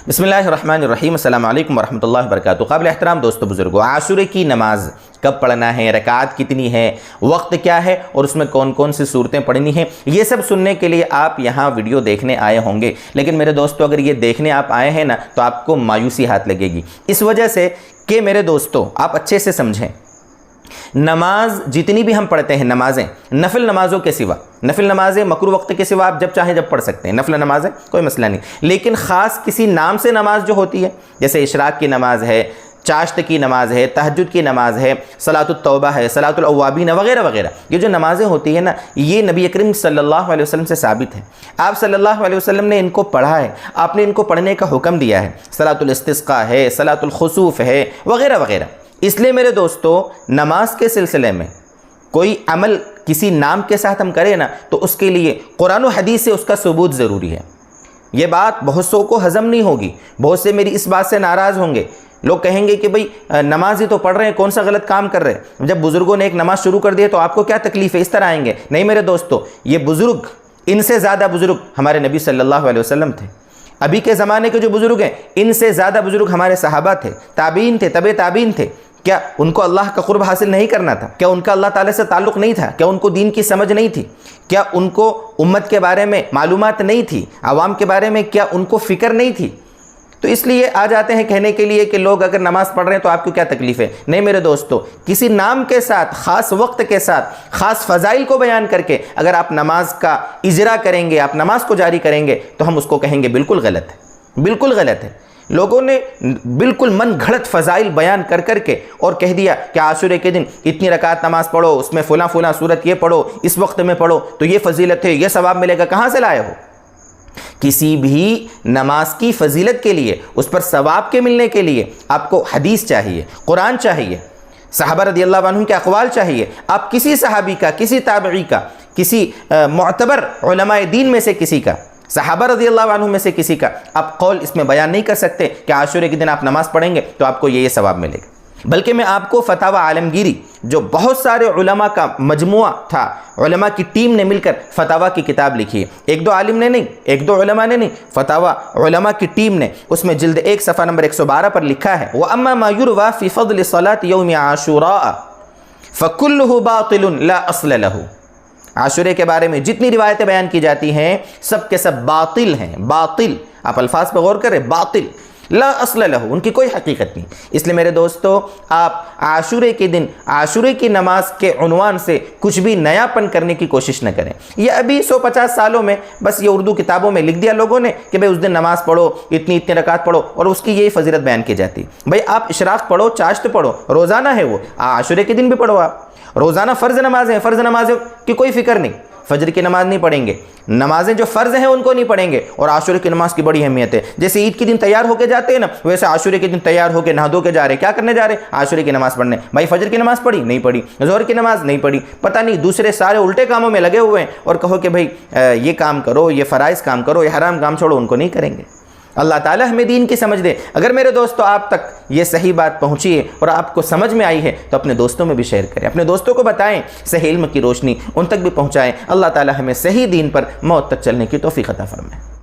بسم اللہ الرحمن الرحیم، السلام علیکم ورحمۃ اللہ وبرکاتہ۔ قابل احترام دوستو بزرگوں، عاشورے کی نماز کب پڑھنا ہے، رکعات کتنی ہے، وقت کیا ہے اور اس میں کون کون سی صورتیں پڑھنی ہیں، یہ سب سننے کے لیے آپ یہاں ویڈیو دیکھنے آئے ہوں گے۔ لیکن میرے دوستو، اگر یہ دیکھنے آپ آئے ہیں نا تو آپ کو مایوسی ہاتھ لگے گی، اس وجہ سے کہ میرے دوستو آپ اچھے سے سمجھیں، نماز جتنی بھی ہم پڑھتے ہیں، نمازیں نفل نمازوں کے سوا، نفل نمازیں مکروہ وقت کے سوا آپ جب چاہیں جب پڑھ سکتے ہیں، نفل نمازیں کوئی مسئلہ نہیں، لیکن خاص کسی نام سے نماز جو ہوتی ہے، جیسے اشراق کی نماز ہے، چاشت کی نماز ہے، تہجد کی نماز ہے، صلاۃ التوبہ ہے، صلاۃ الاوابین وغیرہ وغیرہ، یہ جو نمازیں ہوتی ہیں نا، یہ نبی اکرم صلی اللہ علیہ وسلم سے ثابت ہے۔ آپ صلی اللہ علیہ وسلم نے ان کو پڑھا ہے، آپ نے ان کو پڑھنے کا حکم دیا ہے، صلاۃ الاستسقاء ہے، صلاۃ الخسوف ہے وغیرہ وغیرہ۔ اس لیے میرے دوستو، نماز کے سلسلے میں کوئی عمل کسی نام کے ساتھ ہم کریں نا تو اس کے لیے قرآن و حدیث سے اس کا ثبوت ضروری ہے۔ یہ بات بہت سو کو ہضم نہیں ہوگی، بہت سے میری اس بات سے ناراض ہوں گے، لوگ کہیں گے کہ بھئی نماز ہی تو پڑھ رہے ہیں، کون سا غلط کام کر رہے ہیں، جب بزرگوں نے ایک نماز شروع کر دی تو آپ کو کیا تکلیف ہے، اس طرح آئیں گے۔ نہیں میرے دوستو، یہ بزرگ، ان سے زیادہ بزرگ ہمارے نبی صلی اللہ علیہ وسلم تھے۔ ابھی کے زمانے کے جو بزرگ ہیں، ان سے زیادہ بزرگ ہمارے صحابہ تھے، تابعین تھے، تبع تابعین تھے۔ کیا ان کو اللہ کا قرب حاصل نہیں کرنا تھا؟ کیا ان کا اللہ تعالیٰ سے تعلق نہیں تھا؟ کیا ان کو دین کی سمجھ نہیں تھی؟ کیا ان کو امت کے بارے میں معلومات نہیں تھی؟ عوام کے بارے میں کیا ان کو فکر نہیں تھی؟ تو اس لیے آ جاتے ہیں کہنے کے لیے کہ لوگ اگر نماز پڑھ رہے ہیں تو آپ کو کیا تکلیف ہے۔ نہیں میرے دوستو، کسی نام کے ساتھ، خاص وقت کے ساتھ، خاص فضائل کو بیان کر کے اگر آپ نماز کا اجرا کریں گے، آپ نماز کو جاری کریں گے تو ہم اس کو کہیں گے بالکل غلط ہے، بالکل غلط ہے۔ لوگوں نے بالکل من گھڑت فضائل بیان کر کر کے اور کہہ دیا کہ عاشورے کے دن اتنی رکعت نماز پڑھو، اس میں فلاں فلاں صورت یہ پڑھو، اس وقت میں پڑھو تو یہ فضیلت ہے، یہ ثواب ملے گا۔ کہاں سے لائے ہو؟ کسی بھی نماز کی فضیلت کے لیے، اس پر ثواب کے ملنے کے لیے آپ کو حدیث چاہیے، قرآن چاہیے، صحابہ رضی اللہ عنہم کے اقوال چاہیے۔ آپ کسی صحابی کا، کسی تابعی کا، کسی معتبر علماء دین میں سے کسی کا، صحابہ رضی اللہ عنہ میں سے کسی کا آپ قول اس میں بیان نہیں کر سکتے کہ عاشورے کے دن آپ نماز پڑھیں گے تو آپ کو یہ ثواب ملے گا۔ بلکہ میں آپ کو فتاوی عالمگیری، جو بہت سارے علماء کا مجموعہ تھا، علماء کی ٹیم نے مل کر فتاوی کی کتاب لکھی ہے، ایک دو عالم نے نہیں، ایک دو علماء نے نہیں، فتاوی علماء کی ٹیم نے، اس میں جلد 1 صفحہ نمبر 112 پر لکھا ہے، وَأَمَّا مَا يُرْوَى فِي فَضْلِ صَلَاةِ يَوْمِ عَاشُورَاءَ فَكُلُّهُ بَاطِلٌ لَا أَصْلَ لَهُ۔ عاشورے کے بارے میں جتنی روایتیں بیان کی جاتی ہیں سب کے سب باطل ہیں، باطل، آپ الفاظ پہ غور کریں، باطل، لا اصل لہ، ان کی کوئی حقیقت نہیں۔ اس لیے میرے دوستو، آپ عاشورے کے دن عاشورے کی نماز کے عنوان سے کچھ بھی نیا پن کرنے کی کوشش نہ کریں۔ یہ ابھی 150 سالوں میں بس یہ اردو کتابوں میں لکھ دیا لوگوں نے کہ بھئی اس دن نماز پڑھو، اتنی رکعت پڑھو، اور اس کی یہی فضیلت بیان کی جاتی۔ بھئی آپ اشراق پڑھو، چاشت پڑھو، روزانہ ہے وہ، عاشورے کے دن بھی پڑھو، آپ روزانہ فرض نمازیں، فرض نمازوں کی کوئی فکر نہیں، فجر کی نماز نہیں پڑھیں گے، نمازیں جو فرض ہیں ان کو نہیں پڑھیں گے، اور عاشورے کی نماز کی بڑی اہمیت ہے۔ جیسے عید کے دن تیار ہو کے جاتے ہیں نا، ویسے عاشورے کے دن تیار ہو کے نہا دھو کے جا رہے ہیں، کیا کرنے جا رہے ہیں؟ عاشورے کی نماز پڑھنے۔ بھائی فجر کی نماز پڑھی؟ نہیں پڑھی۔ ظہر کی نماز نہیں پڑھی، پتہ نہیں دوسرے سارے الٹے کاموں میں لگے ہوئے ہیں، اور کہو کہ بھائی یہ کام کرو، یہ فرائض کام کرو، یہ حرام کام چھوڑو، ان کو نہیں کریں گے۔ اللہ تعالیٰ ہمیں دین کی سمجھ دے۔ اگر میرے دوستو آپ تک یہ صحیح بات پہنچی ہے اور آپ کو سمجھ میں آئی ہے تو اپنے دوستوں میں بھی شیئر کریں، اپنے دوستوں کو بتائیں، صحیح علم کی روشنی ان تک بھی پہنچائیں۔ اللہ تعالیٰ ہمیں صحیح دین پر موت تک چلنے کی توفیق عطا فرمائے۔